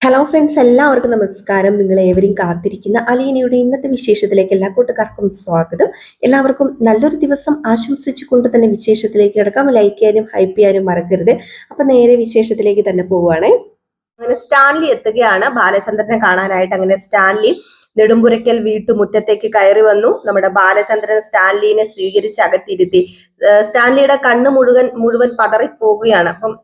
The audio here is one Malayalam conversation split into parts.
ഹലോ ഫ്രണ്ട്സ്, എല്ലാവർക്കും നമസ്കാരം. നിങ്ങളേവരും കാത്തിരിക്കുന്ന അലീനയുടെ ഇന്നത്തെ വിശേഷത്തിലേക്ക് എല്ലാ കൂട്ടുകാർക്കും സ്വാഗതം. എല്ലാവർക്കും നല്ലൊരു ദിവസം ആശംസിച്ചുകൊണ്ട് തന്നെ വിശേഷത്തിലേക്ക് കിടക്കാം. ലൈക്ക് ചെയ്യാനും ഹൈപ്പ് ചെയ്യാനും മറക്കരുത്. അപ്പൊ നേരെ വിശേഷത്തിലേക്ക് തന്നെ പോവുകയാണേ. അങ്ങനെ സ്റ്റാൻലി എത്തുകയാണ് ബാലചന്ദ്രനെ കാണാനായിട്ട്. അങ്ങനെ സ്റ്റാൻലി നെടുമ്പുരയ്ക്കൽ വീട്ടുമുറ്റത്തേക്ക് കയറി വന്നു. നമ്മുടെ ബാലചന്ദ്രൻ സ്റ്റാൻലിനെ സ്വീകരിച്ച് അകത്തിരുത്തി. സ്റ്റാൻലിയുടെ കണ്ണ് മുഴുവൻ പതറിപ്പോവുകയാണ്. അപ്പം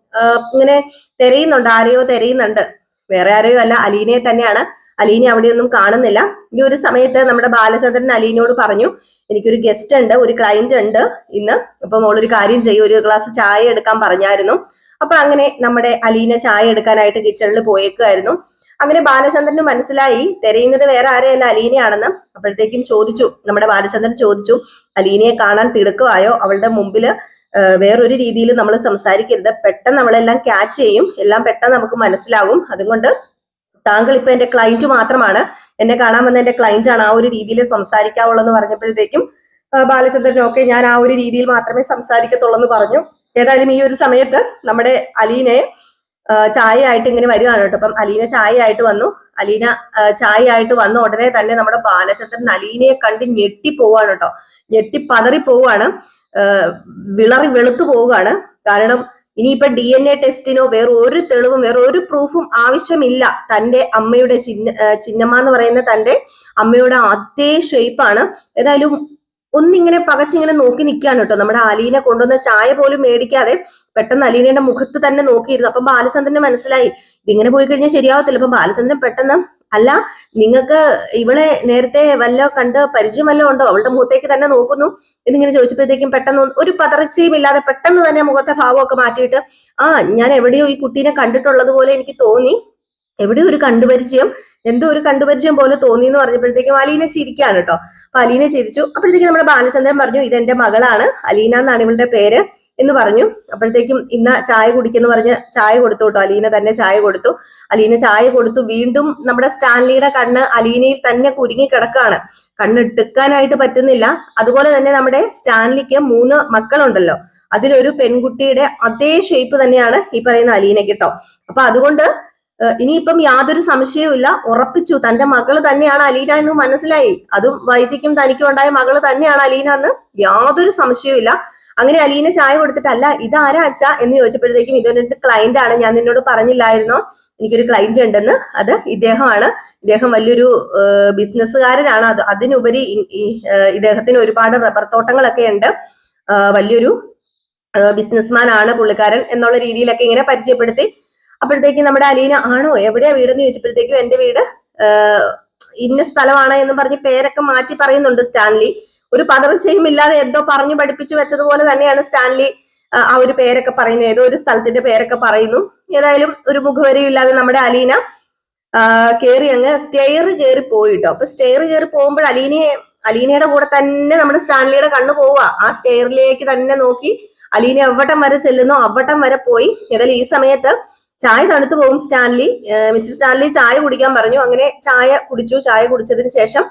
ഇങ്ങനെ തെരയുന്നുണ്ട്, ആരെയോ തെരയുന്നുണ്ട്. വേറെ ആരെയോ അല്ല, അലീനയെ തന്നെയാണ്. അലീനെ അവിടെയൊന്നും കാണുന്നില്ല. ഈ ഒരു സമയത്ത് നമ്മുടെ ബാലചന്ദ്രൻ അലീനയോട് പറഞ്ഞു, എനിക്കൊരു ഗസ്റ്റ് ഉണ്ട്, ഒരു ക്ലയന്റ് ഉണ്ട് ഇന്ന്. അപ്പൊ മോളൊരു കാര്യം ചെയ്യും, ഒരു ഗ്ലാസ് ചായ എടുക്കാൻ പറഞ്ഞായിരുന്നു. അപ്പൊ അങ്ങനെ നമ്മുടെ അലീന ചായ എടുക്കാനായിട്ട് കിച്ചണിൽ പോയേക്കുമായിരുന്നു. അങ്ങനെ ബാലചന്ദ്രന് മനസ്സിലായി തിരയുന്നത് വേറെ ആരെയല്ല, അലീനയാണെന്ന്. അപ്പോഴത്തേക്കും നമ്മുടെ ബാലചന്ദ്രൻ ചോദിച്ചു, അലീനയെ കാണാൻ തിടുക്കമായോ? അവളുടെ മുമ്പില് വേറൊരു രീതിയിൽ നമ്മൾ സംസാരിക്കരുത്. പെട്ടെന്ന് അവളെല്ലാം ക്യാച്ച് ചെയ്യും, എല്ലാം പെട്ടെന്ന് നമുക്ക് മനസ്സിലാകും. അതുകൊണ്ട് താങ്കൾ ഇപ്പൊ എന്റെ ക്ലയന്റ് മാത്രമാണ്, എന്നെ കാണാൻ വന്ന എന്റെ ക്ലയന്റ് ആണ്, ആ ഒരു രീതിയിൽ സംസാരിക്കാവുള്ളൂ എന്ന് പറഞ്ഞപ്പോഴത്തേക്കും ബാലചന്ദ്രൻ ഓക്കെ, ഞാൻ ആ ഒരു രീതിയിൽ മാത്രമേ സംസാരിക്കത്തുള്ളൂ എന്ന് പറഞ്ഞു. ഏതായാലും ഈ ഒരു സമയത്ത് നമ്മുടെ അലീനയെ ചായ ആയിട്ട് ഇങ്ങനെ വരികയാണ് കേട്ടോ. അപ്പം അലീന ചായ ആയിട്ട് വന്നു. അലീന ചായ ആയിട്ട് വന്ന ഉടനെ തന്നെ നമ്മുടെ ബാലചന്ദ്രൻ അലീനയെ കണ്ട് ഞെട്ടി പോവാണ് കേട്ടോ. ഞെട്ടി പതറി പോവാണ്, വിളറി വെളുത്തു പോവുകയാണ്. കാരണം ഇനിയിപ്പൊ DNA ടെസ്റ്റിനോ വേറെ ഒരു തെളിവും വേറെ ഒരു പ്രൂഫും ആവശ്യമില്ല. തന്റെ അമ്മയുടെ ചിന്നമ്മ എന്ന് പറയുന്ന തന്റെ അമ്മയുടെ അതേ ഷേപ്പാണ്. ഏതായാലും ഒന്നിങ്ങനെ പകച്ചിങ്ങനെ നോക്കി നിൽക്കുകയാണ് കേട്ടോ. നമ്മുടെ അലീന കൊണ്ടുവന്ന ചായ പോലും മേടിക്കാതെ പെട്ടെന്ന് അലീനയുടെ മുഖത്ത് തന്നെ നോക്കിയിരുന്നു. അപ്പം ബാലചന്ദ്രന് മനസ്സിലായി ഇതിങ്ങനെ പോയി കഴിഞ്ഞാൽ ശരിയാവത്തില്ല. അപ്പം ബാലചന്ദ്രൻ പെട്ടെന്ന്, അല്ല നിങ്ങൾക്ക് ഇവളെ നേരത്തെ കണ്ട് പരിചയം വല്ലതും ഉണ്ടോ? അവളുടെ മുഖത്തേക്ക് തന്നെ നോക്കുന്നു എന്നിങ്ങനെ ചോദിച്ചപ്പോഴത്തേക്കും പെട്ടെന്ന് ഒരു പതർച്ചയും ഇല്ലാതെ പെട്ടെന്ന് തന്നെ മുഖത്തെ ഭാവമൊക്കെ മാറ്റിയിട്ട്, ഞാൻ എവിടെയോ ഈ കുട്ടീനെ കണ്ടിട്ടുള്ളത് പോലെ എനിക്ക് തോന്നി, എവിടെയോ ഒരു കണ്ടുപരിചയം, എന്തോ ഒരു കണ്ടുപരിചയം പോലെ തോന്നി എന്ന് പറഞ്ഞപ്പോഴത്തേക്കും അലീന ചിരിക്കുകയാണ് കേട്ടോ. അപ്പൊ അലീന ചിരിച്ചു. അപ്പോഴത്തേക്കും നമ്മുടെ ബാലചന്ദ്രൻ പറഞ്ഞു, ഇതെന്റെ മകളാണ്, അലീന എന്നാണ് ഇവളുടെ പേര് എന്ന് പറഞ്ഞു. അപ്പോഴത്തേക്കും ഇന്ന ചായ കുടിക്കുന്നു പറഞ്ഞ് ചായ കൊടുത്തു കേട്ടോ. അലീന തന്നെ ചായ കൊടുത്തു. അലീന ചായ കൊടുത്തു. വീണ്ടും നമ്മുടെ സ്റ്റാൻലിയുടെ കണ്ണ് അലീനയിൽ തന്നെ കുരുങ്ങി കിടക്കുകയാണ്. കണ്ണെടുക്കാനായിട്ട് പറ്റുന്നില്ല. അതുപോലെ തന്നെ നമ്മുടെ സ്റ്റാൻലിക്ക് 3 മക്കളുണ്ടല്ലോ, അതിലൊരു പെൺകുട്ടിയുടെ അതേ ഷേപ്പ് തന്നെയാണ് ഈ പറയുന്ന അലീനയ്ക്ക് കേട്ടോ. അപ്പൊ അതുകൊണ്ട് ഇനിയിപ്പം യാതൊരു സംശയവുമില്ല, ഉറപ്പിച്ചു തന്റെ മകള് തന്നെയാണ് അലീന എന്ന് മനസ്സിലായി. അതും വൈജിക്കും തനിക്കും ഉണ്ടായ മകള് തന്നെയാണ് അലീന എന്ന് യാതൊരു സംശയവുമില്ല. അങ്ങനെ അലീന ചായ കൊടുത്തിട്ടല്ല, ഇതാരാ അച്ഛാ എന്ന് ചോദിച്ചപ്പോഴത്തേക്കും ഇതൊരു ക്ലയന്റ് ആണ്, ഞാൻ നിന്നോട് പറഞ്ഞില്ലായിരുന്നോ എനിക്കൊരു ക്ലയന്റ് ഉണ്ടെന്ന്? അത് ഇദ്ദേഹമാണ്. ഇദ്ദേഹം വലിയൊരു ബിസിനസ്സുകാരനാണ്. അതിനുപരി ഇദ്ദേഹത്തിന് ഒരുപാട് റബ്ബർ തോട്ടങ്ങളൊക്കെ ഉണ്ട്. വലിയൊരു ബിസിനസ്മാൻ ആണ് പുള്ളിക്കാരൻ എന്നുള്ള രീതിയിലൊക്കെ ഇങ്ങനെ പരിചയപ്പെടുത്തി. അപ്പോഴത്തേക്ക് നമ്മുടെ അലീന, ആണോ, എവിടെയാ വീടെന്ന് ചോദിച്ചപ്പോഴത്തേക്കും എന്റെ വീട് ഇന്ന സ്ഥലമാണ് എന്ന് പറഞ്ഞ് പേരൊക്കെ മാറ്റി പറയുന്നുണ്ട് സ്റ്റാൻലി. ഒരു പതർച്ചയും ഇല്ലാതെ എന്തോ പറഞ്ഞു പഠിപ്പിച്ചു വെച്ചതുപോലെ തന്നെയാണ് സ്റ്റാൻലി ആ ഒരു പേരൊക്കെ പറയുന്നു, ഏതോ ഒരു സ്ഥലത്തിന്റെ പേരൊക്കെ പറയുന്നു. ഏതായാലും ഒരു മുഖവരയും ഇല്ലാതെ നമ്മുടെ അലീന കേറി അങ്ങ് സ്റ്റെയർ കയറി പോയിട്ടോ. അപ്പൊ സ്റ്റെയർ കയറി പോകുമ്പോൾ അലീനയുടെ കൂടെ തന്നെ നമ്മുടെ സ്റ്റാൻലിയുടെ കണ്ണ് പോവുക. ആ സ്റ്റെയറിലേക്ക് തന്നെ നോക്കി അലീന എവിടം വരെ ചെല്ലുന്നോ അവിടം വരെ പോയി. ഏതായാലും ഈ സമയത്ത് ചായ തണുത്തു പോകും. മിസ്റ്റർ സ്റ്റാൻലി ചായ കുടിക്കാൻ പറഞ്ഞു. അങ്ങനെ ചായ കുടിച്ചു. ചായ കുടിച്ചതിന് ശേഷം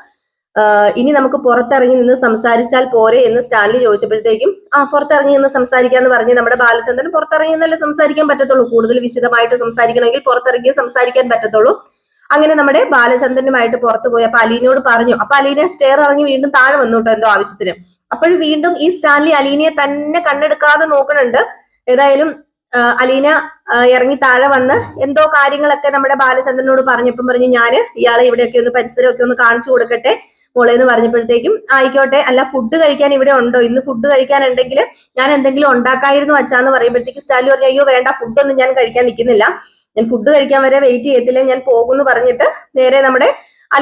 ഇനി നമുക്ക് പുറത്തിറങ്ങി നിന്ന് സംസാരിച്ചാൽ പോരെ എന്ന് സ്റ്റാൻലി ചോദിച്ചപ്പോഴത്തേക്കും പുറത്തിറങ്ങി നിന്ന് സംസാരിക്കാന്ന് പറഞ്ഞ് നമ്മുടെ ബാലചന്ദ്രൻ പുറത്തിറങ്ങി എന്നല്ലേ സംസാരിക്കാൻ പറ്റത്തുള്ളൂ, കൂടുതൽ വിശദമായിട്ട് സംസാരിക്കണമെങ്കിൽ പുറത്തിറങ്ങി സംസാരിക്കാൻ പറ്റത്തുള്ളൂ. അങ്ങനെ നമ്മുടെ ബാലചന്ദ്രനുമായിട്ട് പുറത്തു പോയി. അപ്പൊ അലീനയോട് പറഞ്ഞു. അപ്പൊ അലീന സ്റ്റെയർ ഇറങ്ങി വീണ്ടും താഴെ വന്നു കേട്ടോ, എന്തോ ആവശ്യത്തിന്. അപ്പോഴും വീണ്ടും ഈ സ്റ്റാൻലി അലീനയെ തന്നെ കണ്ണെടുക്കാതെ നോക്കുന്നുണ്ട്. ഏതായാലും അലീന ഇറങ്ങി താഴെ വന്ന് എന്തോ കാര്യങ്ങളൊക്കെ നമ്മുടെ ബാലചന്ദ്രനോട് പറഞ്ഞപ്പം പറഞ്ഞു, ഞാൻ ഇയാളെ ഇവിടെയൊക്കെ ഒന്ന് പരിസരമൊക്കെ ഒന്ന് കാണിച്ചു കൊടുക്കട്ടെ മോളെ എന്ന് പറഞ്ഞപ്പോഴത്തേക്കും ആയിക്കോട്ടെ, അല്ല ഫുഡ് കഴിക്കാൻ ഇവിടെ ഉണ്ടോ? ഇന്ന് ഫുഡ് കഴിക്കാനുണ്ടെങ്കിൽ ഞാൻ എന്തെങ്കിലും ഉണ്ടാക്കായിരുന്നു അച്ഛാന്ന് പറയുമ്പോഴത്തേക്ക് സ്റ്റാൻലി പറഞ്ഞു, അയ്യോ വേണ്ട, ഫുഡൊന്നും ഞാൻ കഴിക്കാൻ നിൽക്കുന്നില്ല, ഞാൻ ഫുഡ് കഴിക്കാൻ വരെ വെയിറ്റ് ചെയ്യത്തില്ല, ഞാൻ പോകുന്നു പറഞ്ഞിട്ട് നേരെ നമ്മുടെ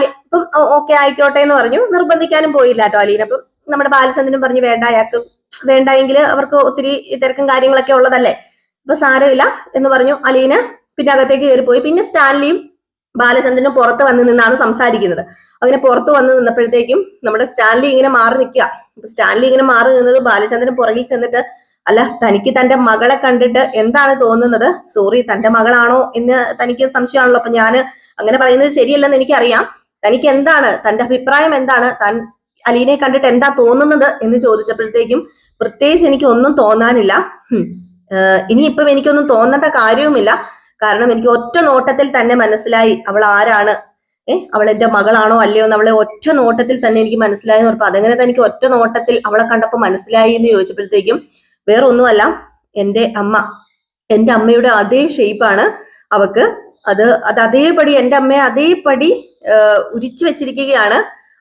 ഇപ്പം ഓക്കെ ആയിക്കോട്ടെ എന്ന് പറഞ്ഞു. നിർബന്ധിക്കാനും പോയില്ല കേട്ടോ അലീന. അപ്പം നമ്മുടെ ബാലചന്ദ്രനും പറഞ്ഞു, വേണ്ട, അയാൾക്ക് വേണ്ടെങ്കിൽ അവർക്ക് ഒത്തിരി തിരക്കും കാര്യങ്ങളൊക്കെ ഉള്ളതല്ലേ, ഇപ്പൊ സാരമില്ല എന്ന് പറഞ്ഞു. അലീന പിന്നെ അകത്തേക്ക് കയറിപ്പോയി. പിന്നെ സ്റ്റാൻലിയും ബാലചന്ദ്രനും പുറത്ത് വന്ന് നിന്നാണ് സംസാരിക്കുന്നത്. അങ്ങനെ പുറത്ത് വന്ന് നിന്നപ്പോഴത്തേക്കും നമ്മുടെ സ്റ്റാൻലി ഇങ്ങനെ മാറി നിൽക്കുക. അപ്പൊ സ്റ്റാൻലി ഇങ്ങനെ മാറി നിന്നത് ബാലചന്ദ്രൻ പുറകിൽ ചെന്നിട്ട്, അല്ല തനിക്ക് തന്റെ മകളെ കണ്ടിട്ട് എന്താണ് തോന്നുന്നത്? സോറി, തന്റെ മകളാണോ എന്ന് തനിക്ക് സംശയമാണല്ലോ. അപ്പൊ ഞാൻ അങ്ങനെ പറയുന്നത് ശരിയല്ലെന്ന് എനിക്കറിയാം. തനിക്ക് എന്താണ്, തന്റെ അഭിപ്രായം എന്താണ്, താൻ അലീനയെ കണ്ടിട്ട് എന്താ തോന്നുന്നത് എന്ന് ചോദിച്ചപ്പോഴത്തേക്കും പ്രത്യേകിച്ച് എനിക്ക് ഒന്നും തോന്നാനില്ല, ഇനിയിപ്പം എനിക്കൊന്നും തോന്നേണ്ട കാര്യവുമില്ല, കാരണം എനിക്ക് ഒറ്റ നോട്ടത്തിൽ തന്നെ മനസ്സിലായി അവൾ ആരാണ്, അവൾ എന്റെ മകളാണോ അല്ലയോ എന്ന് അവളെ ഒറ്റ നോട്ടത്തിൽ തന്നെ എനിക്ക് മനസ്സിലായി എന്ന് പറഞ്ഞപ്പോൾ അതെങ്ങനെ തനിക്ക് ഒറ്റ നോട്ടത്തിൽ അവളെ കണ്ടപ്പോൾ മനസ്സിലായി എന്ന് ചോദിച്ചപ്പോഴത്തേക്കും വേറെ ഒന്നുമല്ല, എന്റെ അമ്മയുടെ അതേ ഷേപ്പാണ് അവക്ക്. അത് അതേപടി എന്റെ അമ്മയെ അതേപടി ഉരിച്ചു വെച്ചിരിക്കുകയാണ്.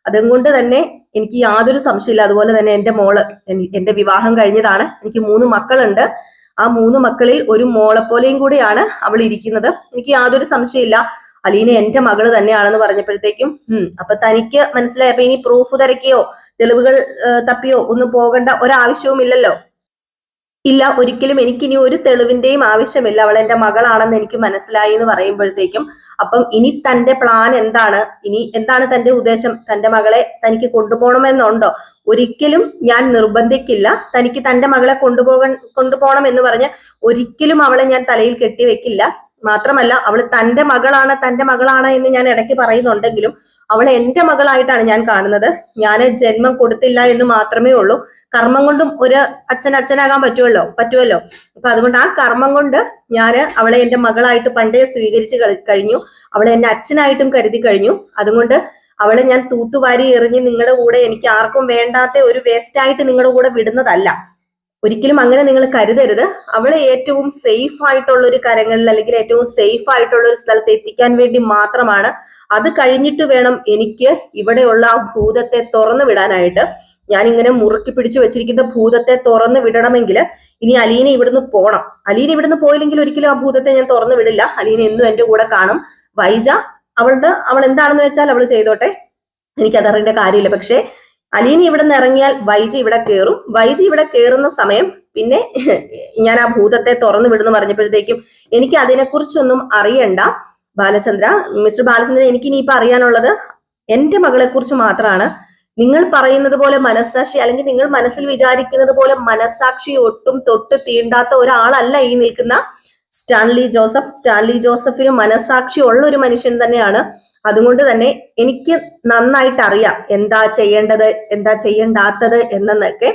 അതുകൊണ്ട് തന്നെ എനിക്ക് യാതൊരു സംശയമില്ല. അതുപോലെ തന്നെ എന്റെ മോള്, എന്റെ വിവാഹം കഴിഞ്ഞതാണ്, എനിക്ക് 3 മക്കളുണ്ട്. ആ 3 മക്കളിൽ ഒരു മോളെ പോലെയും കൂടിയാണ് അവൾ ഇരിക്കുന്നത്. എനിക്ക് യാതൊരു സംശയമില്ല അലീന എന്റെ മകള് തന്നെയാണെന്ന് പറഞ്ഞപ്പോഴത്തേക്കും അപ്പൊ തനിക്ക് മനസ്സിലായി. അപ്പൊ ഇനി പ്രൂഫ് തിരക്കിയോ തെളിവുകൾ തപ്പിയോ ഒന്നും പോകേണ്ട ഒരാവശ്യവും ഇല്ലല്ലോ. ഇല്ല, ഒരിക്കലും എനിക്കിനി ഒരു തെളിവിന്റെയും ആവശ്യമില്ല, അവൾ എന്റെ മകളാണെന്ന് എനിക്ക് മനസ്സിലായി എന്ന് പറയുമ്പോഴത്തേക്കും അപ്പം ഇനി തന്റെ പ്ലാൻ എന്താണ്, ഇനി എന്താണ് തന്റെ ഉദ്ദേശം? തന്റെ മകളെ തനിക്ക് കൊണ്ടുപോകണമെന്നുണ്ടോ? ഒരിക്കലും ഞാൻ നിർബന്ധിക്കില്ല. തനിക്ക് തന്റെ മകളെ കൊണ്ടുപോകണം എന്ന് പറഞ്ഞ് ഒരിക്കലും അവളെ ഞാൻ തലയിൽ കെട്ടിവെക്കില്ല. മാത്രമല്ല അവൾ തന്റെ മകളാണ് എന്ന് ഞാൻ ഇടയ്ക്ക് പറയുന്നുണ്ടെങ്കിലും അവൾ എന്റെ മകളായിട്ടാണ് ഞാൻ കാണുന്നത്. ഞാൻ ജന്മം കൊടുത്തില്ല എന്ന് മാത്രമേ ഉള്ളൂ. കർമ്മം കൊണ്ടും ഒരു അച്ഛനാകാൻ പറ്റുമല്ലോ. അപ്പൊ അതുകൊണ്ട് ആ കർമ്മം കൊണ്ട് ഞാൻ അവളെ എന്റെ മകളായിട്ട് പണ്ടേ സ്വീകരിച്ചു കഴിഞ്ഞു. അവളെ എന്റെ അച്ഛനായിട്ടും കരുതി കഴിഞ്ഞു. അതുകൊണ്ട് അവളെ ഞാൻ തൂത്തുവാരി എറിഞ്ഞ് നിങ്ങളുടെ കൂടെ എനിക്ക് ആർക്കും വേണ്ടാത്ത ഒരു വേസ്റ്റ് ആയിട്ട് നിങ്ങളുടെ കൂടെ വിടുന്നതല്ല. ഒരിക്കലും അങ്ങനെ നിങ്ങൾ കരുതരുത്. അവളെ ഏറ്റവും സേഫ് ആയിട്ടുള്ള ഒരു കരങ്ങളിൽ അല്ലെങ്കിൽ ഏറ്റവും സേഫ് ആയിട്ടുള്ള ഒരു സ്ഥലത്ത് എത്തിക്കാൻ വേണ്ടി മാത്രമാണ്. അത് കഴിഞ്ഞിട്ട് വേണം എനിക്ക് ഇവിടെയുള്ള ആ ഭൂതത്തെ തുറന്നു വിടാനായിട്ട്. ഞാൻ ഇങ്ങനെ മുറുക്കി പിടിച്ചു വെച്ചിരിക്കുന്ന ഭൂതത്തെ തുറന്നു വിടണമെങ്കിൽ ഇനി അലീന ഇവിടുന്ന് പോണം. അലീന ഇവിടുന്ന് പോയില്ലെങ്കിൽ ഒരിക്കലും ആ ഭൂതത്തെ ഞാൻ തുറന്നു വിടില്ല. അലീന എന്നും എന്റെ കൂടെ കാണും. വൈജ അവൾ എന്താണെന്ന് വെച്ചാൽ അവൾ ചെയ്തോട്ടെ, എനിക്കതറിയേണ്ട കാര്യമില്ല. പക്ഷെ അലീന ഇവിടെ നിന്ന് ഇറങ്ങിയാൽ വൈജി ഇവിടെ കയറും. വൈജി ഇവിടെ കയറുന്ന സമയം പിന്നെ ഞാൻ ആ ഭൂതത്തെ തുറന്നു വിടുന്നു പറഞ്ഞപ്പോഴത്തേക്കും എനിക്ക് അതിനെക്കുറിച്ചൊന്നും അറിയണ്ട മിസ്റ്റർ ബാലചന്ദ്രൻ. എനിക്ക് ഇനിയിപ്പോ അറിയാനുള്ളത് എന്റെ മകളെ കുറിച്ച് മാത്രമാണ്. നിങ്ങൾ പറയുന്നത് പോലെ മനസ്സാക്ഷി അല്ലെങ്കിൽ നിങ്ങൾ മനസ്സിൽ വിചാരിക്കുന്നത് പോലെ മനസ്സാക്ഷി ഒട്ടും തൊട്ട് തീണ്ടാത്ത ഒരാളല്ല ഈ നിൽക്കുന്ന സ്റ്റാൻലി ജോസഫ്. സ്റ്റാൻലി ജോസഫിന് മനസ്സാക്ഷി ഉള്ള ഒരു മനുഷ്യൻ തന്നെയാണ്. അതുകൊണ്ട് തന്നെ എനിക്ക് നന്നായിട്ട് അറിയാം എന്താ ചെയ്യേണ്ടത് എന്താ ചെയ്യേണ്ടാത്തത് എന്നൊക്കെ.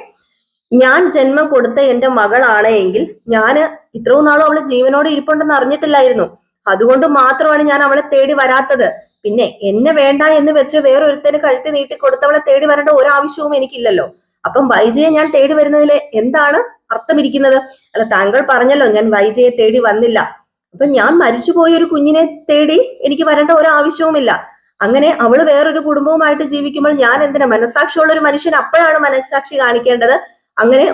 ഞാൻ ജന്മം കൊടുത്ത എന്റെ മകളാണ് എങ്കിൽ ഞാൻ ഇത്രയും നാളും അവള് ജീവനോടെ ഇരിപ്പുണ്ടെന്ന് അറിഞ്ഞിട്ടില്ലായിരുന്നു. അതുകൊണ്ട് മാത്രമാണ് ഞാൻ അവളെ തേടി വരാത്തത്. പിന്നെ എന്നെ വേണ്ട എന്ന് വെച്ച് വേറൊരുത്തന് കഴുത്തി നീട്ടി കൊടുത്തവളെ തേടി വരേണ്ട ഒരാവശ്യവും എനിക്കില്ലല്ലോ. അപ്പം വൈജയെ ഞാൻ തേടി വരുന്നതിൽ എന്താണ് അർത്ഥമിരിക്കുന്നത്? അല്ല, താങ്കൾ പറഞ്ഞല്ലോ ഞാൻ വൈജയെ തേടി വന്നില്ല. അപ്പൊ ഞാൻ മരിച്ചുപോയ ഒരു കുഞ്ഞിനെ തേടി എനിക്ക് വരേണ്ട ഒരാവശ്യവുമില്ല. അങ്ങനെ അവള് വേറൊരു കുടുംബവുമായിട്ട് ജീവിക്കുമ്പോൾ ഞാൻ എന്തിനാ? മനസ്സാക്ഷിയുള്ള ഒരു മനുഷ്യൻ അപ്പോഴാണ് മനസ്സാക്ഷി കാണിക്കേണ്ടത്. അങ്ങനെ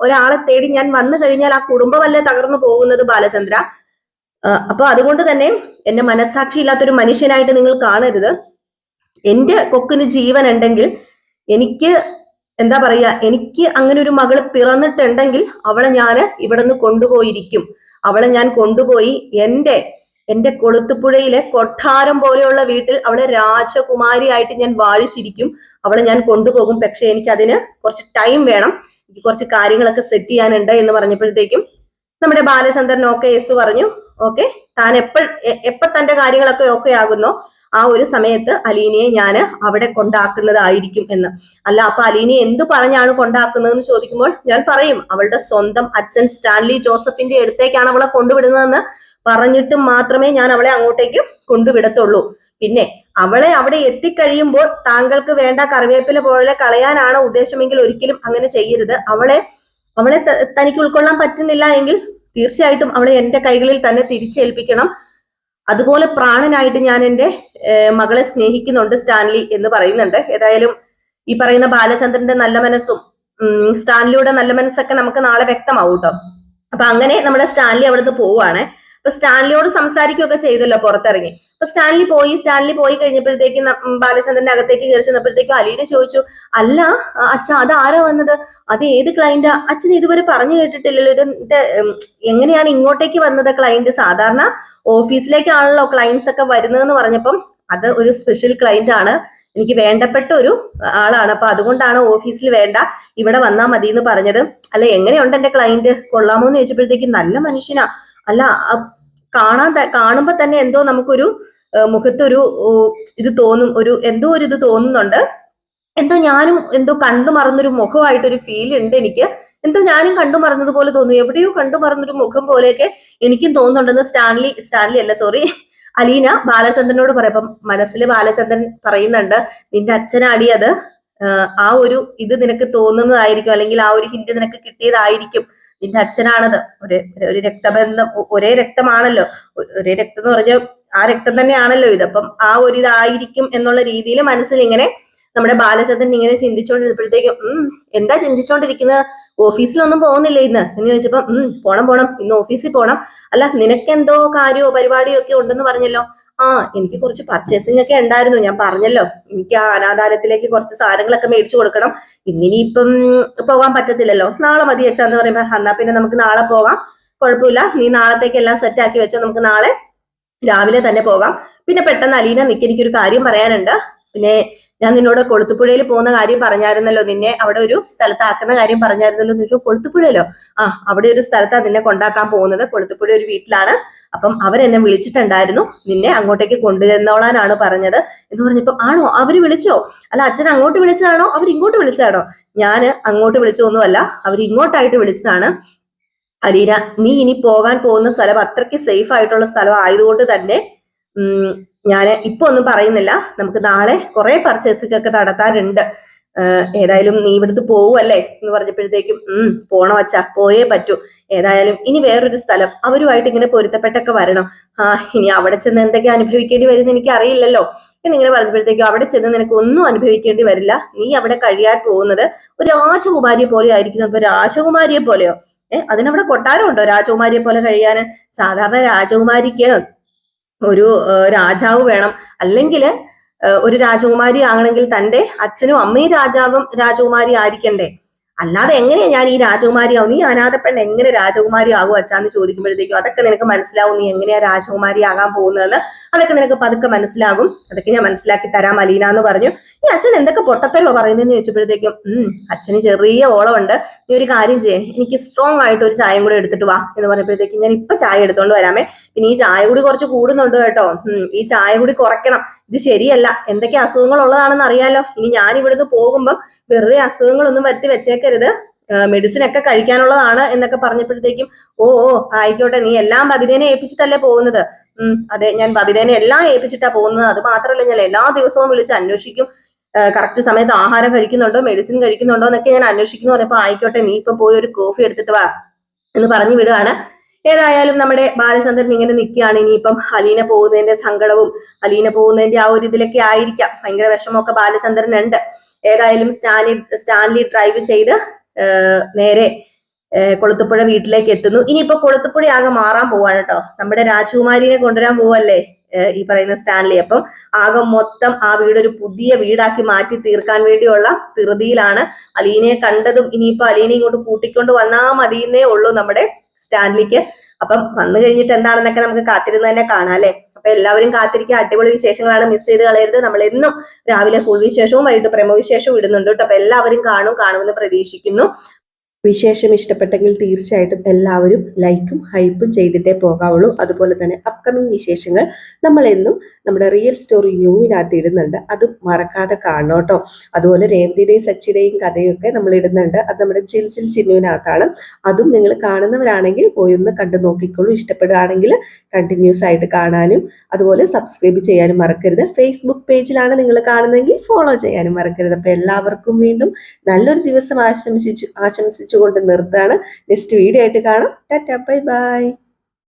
ഒരാളെ തേടി ഞാൻ വന്നു കഴിഞ്ഞാൽ ആ കുടുംബമല്ലേ തകർന്നു പോകുന്നത് ബാലചന്ദ്ര. അപ്പൊ അതുകൊണ്ട് തന്നെ എന്നെ മനസ്സാക്ഷി ഇല്ലാത്തൊരു മനുഷ്യനായിട്ട് നിങ്ങൾ കാണരുത്. എന്റെ കൊക്കിന് ജീവൻ ഉണ്ടെങ്കിൽ എനിക്ക് എന്താ പറയാ, എനിക്ക് അങ്ങനെ ഒരു മകള് പിറന്നിട്ടുണ്ടെങ്കിൽ അവളെ ഞാൻ ഇവിടെ നിന്ന് കൊണ്ടുപോയിരിക്കും. അവളെ ഞാൻ കൊണ്ടുപോയി എന്റെ കൊളുത്തുപുഴയിലെ കൊട്ടാരം പോലെയുള്ള വീട്ടിൽ അവളെ രാജകുമാരിയായിട്ട് ഞാൻ വാഴിച്ചിരിക്കും. അവളെ ഞാൻ കൊണ്ടുപോകും. പക്ഷെ എനിക്ക് അതിന് കുറച്ച് ടൈം വേണം, എനിക്ക് കുറച്ച് കാര്യങ്ങളൊക്കെ സെറ്റ് ചെയ്യാനുണ്ട് എന്ന് പറഞ്ഞപ്പോഴത്തേക്കും നമ്മുടെ ബാലചന്ദ്രൻ ഓക്കെ യെസ് പറഞ്ഞു. ഓക്കെ, താൻ എപ്പ തന്റെ കാര്യങ്ങളൊക്കെ ഓക്കെ ആകുന്നോ ആ ഒരു സമയത്ത് അലീനയെ ഞാൻ അവിടെ കൊണ്ടാക്കുന്നതായിരിക്കും എന്ന്. അല്ല, അപ്പൊ അലീനയെ എന്തു പറഞ്ഞാണ് കൊണ്ടാക്കുന്നതെന്ന് ചോദിക്കുമ്പോൾ ഞാൻ പറയും അവളുടെ സ്വന്തം അച്ഛൻ സ്റ്റാൻലി ജോസഫിന്റെ അടുത്തേക്കാണ് അവളെ കൊണ്ടുവിടുന്നതെന്ന് പറഞ്ഞിട്ട് മാത്രമേ ഞാൻ അവളെ അങ്ങോട്ടേക്ക് കൊണ്ടുവിടത്തുള്ളൂ. പിന്നെ അവളെ അവിടെ എത്തിക്കഴിയുമ്പോൾ താങ്കൾക്ക് വേണ്ട കറിവേപ്പില പോലെ കളയാനാണ് ഉദ്ദേശമെങ്കിൽ ഒരിക്കലും അങ്ങനെ ചെയ്യരുത്. അവളെ തനിക്ക് ഉൾക്കൊള്ളാൻ പറ്റുന്നില്ല എങ്കിൽ തീർച്ചയായിട്ടും അവളെ എന്റെ കൈകളിൽ തന്നെ തിരിച്ചേൽപ്പിക്കണം. അതുപോലെ പ്രാണനായിട്ട് ഞാൻ എന്റെ മകളെ സ്നേഹിക്കുന്നുണ്ട് സ്റ്റാൻലി എന്ന് പറയുന്നുണ്ട്. ഏതായാലും ഈ പറയുന്ന ബാലചന്ദ്രന്റെ നല്ല മനസ്സും സ്റ്റാൻലിയുടെ നല്ല മനസ്സൊക്കെ നമുക്ക് നാളെ വ്യക്തമാവും കേട്ടോ. അപ്പൊ അങ്ങനെ നമ്മുടെ സ്റ്റാൻലി അവിടുന്ന് പോവുകയാണ്. അപ്പൊ സ്റ്റാൻലിയോട് സംസാരിക്കുകയൊക്കെ ചെയ്തല്ലോ പുറത്തിറങ്ങി. അപ്പൊ സ്റ്റാൻലി പോയി കഴിഞ്ഞപ്പോഴത്തേക്കും ബാലചന്ദ്രന്റെ അകത്തേക്ക് കയറി ചെന്നപ്പോഴത്തേക്കും അലീന ചോദിച്ചു, അല്ല അച്ഛ അത് ആരാ വന്നത്? അത് ഏത് ക്ലയന്റാ? അച്ഛൻ ഇതുവരെ പറഞ്ഞു കേട്ടിട്ടില്ലല്ലോ. ഇത് എങ്ങനെയാണ് ഇങ്ങോട്ടേക്ക് വന്നത് ക്ലയന്റ്? സാധാരണ ഓഫീസിലേക്കാണല്ലോ ക്ലയന്റ്സ് ഒക്കെ വരുന്നതെന്ന് പറഞ്ഞപ്പം അത് ഒരു സ്പെഷ്യൽ ക്ലയന്റ് ആണ്, എനിക്ക് വേണ്ടപ്പെട്ട ഒരു ആളാണ്. അപ്പൊ അതുകൊണ്ടാണ് ഓഫീസിൽ വേണ്ട, ഇവിടെ വന്നാൽ മതി എന്ന് പറഞ്ഞത്. അല്ല, എങ്ങനെയുണ്ട് എന്റെ ക്ലയന്റ്, കൊള്ളാമോ എന്ന് ചോദിച്ചപ്പോഴത്തേക്കും നല്ല മനുഷ്യനാ. അല്ല, കാണുമ്പോ തന്നെ എന്തോ നമുക്കൊരു മുഖത്തൊരു ഇത് തോന്നും, എന്തോ ഒരു ഇത് തോന്നുന്നുണ്ട്. ഞാനും എന്തോ കണ്ടു മറന്നൊരു മുഖമായിട്ടൊരു ഫീൽ ഉണ്ട് എനിക്ക് എന്തോ ഞാനും കണ്ടു മറന്നതുപോലെ തോന്നുന്നു, എവിടെയോ കണ്ടു മറന്നൊരു മുഖം പോലെയൊക്കെ എനിക്കും തോന്നുന്നുണ്ടെന്ന് സ്റ്റാൻലി അല്ല സോറി, അലീന ബാലചന്ദ്രനോട് പറയപ്പം മനസ്സിൽ ബാലചന്ദ്രൻ പറയുന്നുണ്ട്, നിന്റെ അച്ഛനാടി അത്, ആ ഒരു ഇത് നിനക്ക് തോന്നുന്നതായിരിക്കും, അല്ലെങ്കിൽ ആ ഒരു ഹിന്റ് നിനക്ക് കിട്ടിയതായിരിക്കും, നിന്റെ അച്ഛനാണത്, ഒരു രക്തബന്ധം, ഒരേ രക്തമാണല്ലോ, ഒരേ രക്തം എന്ന് പറഞ്ഞ ആ രക്തം തന്നെയാണല്ലോ ഇത്, അപ്പം ആ ഒരു ഇതായിരിക്കും എന്നുള്ള രീതിയിൽ മനസ്സിൽ ഇങ്ങനെ നമ്മുടെ ബാലചന്ദ്രൻ ഇങ്ങനെ ചിന്തിച്ചോണ്ടിരുന്നപ്പോഴത്തേക്കും എന്താ ചിന്തിച്ചോണ്ടിരിക്കുന്നത്, ഓഫീസിലൊന്നും പോകുന്നില്ല ഇന്ന് എന്ന് ചോദിച്ചപ്പോ പോണം ഇന്ന് ഓഫീസിൽ പോണം. അല്ല നിനക്ക് എന്തോ കാര്യമോ പരിപാടിയോ ഒക്കെ ഉണ്ടെന്ന് പറഞ്ഞല്ലോ. എനിക്ക് കുറച്ച് പർച്ചേസിംഗ് ഒക്കെ ഉണ്ടായിരുന്നു, ഞാൻ പറഞ്ഞല്ലോ എനിക്ക് ആ അനാഥാലയത്തിലേക്ക് കുറച്ച് സാധനങ്ങളൊക്കെ മേടിച്ചു കൊടുക്കണം, ഇന്നിനിയിപ്പം പോകാൻ പറ്റത്തില്ലല്ലോ, നാളെ മതി വെച്ചാന്ന് പറയുമ്പോ എന്നാ പിന്നെ നമുക്ക് നാളെ പോകാം, കുഴപ്പമില്ല, നീ നാളത്തേക്ക് എല്ലാം സെറ്റ് ആക്കി വെച്ചോ, നമുക്ക് നാളെ രാവിലെ തന്നെ പോകാം. പിന്നെ പെട്ടെന്ന് അലീന എനിക്കൊരു കാര്യം പറയാനുണ്ട്, പിന്നെ ഞാൻ നിന്നോട് കൊളുത്തുപുഴയിൽ പോകുന്ന കാര്യം പറഞ്ഞായിരുന്നല്ലോ, നിന്നെ അവിടെ ഒരു സ്ഥലത്താക്കുന്ന കാര്യം പറഞ്ഞായിരുന്നല്ലോ, നിന്നോട് കൊളുത്തുപുഴയിലോ, അവിടെ ഒരു സ്ഥലത്താണ് നിന്നെ കൊണ്ടാക്കാൻ പോകുന്നത്, കൊളുത്തുപുഴ ഒരു വീട്ടിലാണ്, അപ്പം അവരെന്നെ വിളിച്ചിട്ടുണ്ടായിരുന്നു, നിന്നെ അങ്ങോട്ടേക്ക് കൊണ്ടുചെന്നോളാനാണ് പറഞ്ഞത് എന്ന് പറഞ്ഞപ്പോ ആണോ അവര് വിളിച്ചോ, അല്ല അച്ഛൻ അങ്ങോട്ട് വിളിച്ചതാണോ അവരിങ്ങോട്ട് വിളിച്ചതാണോ, ഞാന് അങ്ങോട്ട് വിളിച്ചൊന്നുമല്ല, അവരിങ്ങോട്ടായിട്ട് വിളിച്ചതാണ്. അലീന, നീ ഇനി പോകാൻ പോകുന്ന സ്ഥലം അത്രയ്ക്ക് സേഫ് ആയിട്ടുള്ള സ്ഥലം ആയതുകൊണ്ട് തന്നെ ഞാൻ ഇപ്പൊ ഒന്നും പറയുന്നില്ല, നമുക്ക് നാളെ കുറെ പർച്ചേസിംഗ് ഒക്കെ നടത്താനുണ്ട്, ഏതായാലും നീ ഇവിടുന്ന് പോവുമല്ലേ എന്ന് പറഞ്ഞപ്പോഴത്തേക്കും പോണം അച്ഛാ, പോയേ പറ്റൂ, ഏതായാലും ഇനി വേറൊരു സ്ഥലം അവരുമായിട്ട് ഇങ്ങനെ പൊരുത്തപ്പെട്ടൊക്കെ വരണം, ഇനി അവിടെ ചെന്ന് എന്തൊക്കെ അനുഭവിക്കേണ്ടി വരുന്ന എനിക്ക് അറിയില്ലല്ലോ എന്നിങ്ങനെ പറഞ്ഞപ്പോഴത്തേക്കും അവിടെ ചെന്ന് നിനക്ക് ഒന്നും അനുഭവിക്കേണ്ടി വരില്ല, നീ അവിടെ കഴിയാൻ പോകുന്നത് ഒരു രാജകുമാരിയെ പോലെ ആയിരിക്കും. അപ്പൊ രാജകുമാരിയെ പോലെയോ, അതിനവിടെ കൊട്ടാരം ഉണ്ടോ രാജകുമാരിയെ പോലെ കഴിയാന്? സാധാരണ രാജകുമാരിക്ക് ഒരു രാജാവ് വേണം, അല്ലെങ്കിൽ ഒരു രാജകുമാരി ആകണമെങ്കിൽ തന്റെ അച്ഛനും അമ്മയും രാജകുമാരി ആയിരിക്കണ്ടേ, അല്ലാതെ എങ്ങനെയാ ഞാൻ ഈ രാജകുമാരി ആവും, നീ അനാഥപ്പെണ്ണ് എങ്ങനെ രാജകുമാരി ആകും അച്ഛാന്ന് ചോദിക്കുമ്പോഴത്തേക്കും അതൊക്കെ നിനക്ക് മനസ്സിലാവും, നീ എങ്ങനെയാ രാജകുമാരി ആകാൻ പോകുന്നതെന്ന് അതൊക്കെ നിനക്ക് പതുക്കെ മനസ്സിലാകും, അതൊക്കെ ഞാൻ മനസ്സിലാക്കി തരാം അലീന എന്ന് പറഞ്ഞു. ഈ അച്ഛൻ എന്തൊക്കെ പൊട്ടത്തരോ പറയുന്നതെന്ന് ചോദിച്ചപ്പോഴത്തേക്കും അച്ഛന് ചെറിയ ഓളമുണ്ട്, നീ ഒരു കാര്യം ചെയ്യേ, എനിക്ക് സ്ട്രോങ് ആയിട്ട് ഒരു ചായയും കൂടെ എടുത്തിട്ട് വാ എന്ന് പറഞ്ഞപ്പോഴത്തേക്കും ഞാൻ ഇപ്പൊ ചായ എടുത്തോണ്ട് വരാമേ, പിന്നെ ഈ ചായ കൂടി കുറച്ച് കൂടുന്നുണ്ട് കേട്ടോ, ഈ ചായ കൂടി കുറയ്ക്കണം, ഇത് ശരിയല്ല, എന്തൊക്കെ അസുഖങ്ങൾ ഉള്ളതാണെന്ന് അറിയാലോ, ഇനി ഞാൻ ഇവിടുന്ന് പോകുമ്പോൾ വെറുതെ അസുഖങ്ങളൊന്നും വരുത്തി വെച്ചേക്കരുത്, മെഡിസിൻ ഒക്കെ കഴിക്കാനുള്ളതാണ് എന്നൊക്കെ പറഞ്ഞപ്പോഴത്തേക്കും ഓ ആയിക്കോട്ടെ, നീ എല്ലാം ബബിതേനെ ഏൽപ്പിച്ചിട്ടല്ലേ പോകുന്നത്, അതെ ഞാൻ ബബിതേനെ എല്ലാം ഏൽപ്പിച്ചിട്ടാ പോകുന്നത്, അത് മാത്രമല്ല ഞാൻ എല്ലാ ദിവസവും വിളിച്ച് അന്വേഷിക്കും, കറക്റ്റ് സമയത്ത് ആഹാരം കഴിക്കുന്നുണ്ടോ മെഡിസിൻ കഴിക്കുന്നുണ്ടോ എന്നൊക്കെ ഞാൻ അന്വേഷിക്കുന്നു പറഞ്ഞപ്പോ ആയിക്കോട്ടെ, നീ ഇപ്പൊ പോയി ഒരു കോഫി എടുത്തിട്ട് വാ എന്ന് പറഞ്ഞു വിടുകയാണ്. ഏതായാലും നമ്മുടെ ബാലചന്ദ്രൻ ഇങ്ങനെ നിൽക്കുകയാണ്, ഇനിയിപ്പം അലീന പോകുന്നതിന്റെ സങ്കടവും അലീന പോകുന്നതിന്റെ ആ ഒരു ഇതിലൊക്കെ ആയിരിക്കാം, ഭയങ്കര വിഷമമൊക്കെ ബാലചന്ദ്രനുണ്ട്. ഏതായാലും സ്റ്റാൻലി ഡ്രൈവ് ചെയ്ത് നേരെ കൊളുത്തുപുഴ വീട്ടിലേക്ക് എത്തുന്നു. ഇനിയിപ്പോ കൊളുത്തുപുഴ ആകെ മാറാൻ പോവാണ് കേട്ടോ, നമ്മുടെ രാജകുമാരിനെ കൊണ്ടുവരാൻ പോവല്ലേ ഈ പറയുന്ന സ്റ്റാൻലി, അപ്പം ആകെ മൊത്തം ആ വീടൊരു പുതിയ വീടാക്കി മാറ്റി തീർക്കാൻ വേണ്ടിയുള്ള ധൃതിയിലാണ്. അലീനയെ കണ്ടതും ഇനിയിപ്പോ അലീന ഇങ്ങോട്ട് കൂട്ടിക്കൊണ്ട് വന്നാ മതിയെന്നേ ഉള്ളൂ നമ്മുടെ സ്റ്റാൻലിക്ക്. അപ്പം വന്നു കഴിഞ്ഞിട്ട് എന്താണെന്നൊക്കെ നമുക്ക് കാത്തിരുന്ന് തന്നെ കാണാം അല്ലെ. അപ്പൊ എല്ലാവരും കാത്തിരിക്കുക, അടിപൊളി വിശേഷങ്ങളാണ്, മിസ് ചെയ്ത് കളയരുത്. നമ്മൾ എന്നും രാവിലെ ഫുൾ വിശേഷവും വൈകിട്ട് പ്രേമ വിശേഷവും ഇടുന്നുണ്ട് കേട്ടോ. അപ്പൊ എല്ലാവരും കാണുമെന്ന് പ്രതീക്ഷിക്കുന്നു. വിശേഷം ഇഷ്ടപ്പെട്ടെങ്കിൽ തീർച്ചയായിട്ടും എല്ലാവരും ലൈക്കും ഹൈപ്പും ചെയ്തിട്ടേ പോകാവുള്ളൂ. അതുപോലെ തന്നെ അപ്കമിങ് വിശേഷങ്ങൾ നമ്മൾ എന്നും നമ്മുടെ റിയൽ സ്റ്റോറി ന്യൂവിനകത്ത് ഇടുന്നുണ്ട്, അതും മറക്കാതെ കാണണം കേട്ടോ. അതുപോലെ രേവതിയുടെയും സച്ചിയുടെയും കഥയൊക്കെ നമ്മൾ ഇടുന്നുണ്ട്, അത് നമ്മുടെ ചിൽ ചിന്നുവിനകത്താണ്. അതും നിങ്ങൾ കാണുന്നവരാണെങ്കിൽ പോയി ഒന്ന് കണ്ടു നോക്കിക്കോളൂ. ഇഷ്ടപ്പെടുകയാണെങ്കിൽ കണ്ടിന്യൂസ് ആയിട്ട് കാണാനും അതുപോലെ സബ്സ്ക്രൈബ് ചെയ്യാനും മറക്കരുത്. ഫേസ്ബുക്ക് പേജിലാണ് നിങ്ങൾ കാണുന്നതെങ്കിൽ ഫോളോ ചെയ്യാനും മറക്കരുത്. അപ്പൊ എല്ലാവർക്കും വീണ്ടും നല്ലൊരു ദിവസം ആശംസിച്ചുകൊണ്ട് നിർത്തുകയാണ്. നെക്സ്റ്റ് വീഡിയോ ആയിട്ട് കാണാം. Tata, bye bye.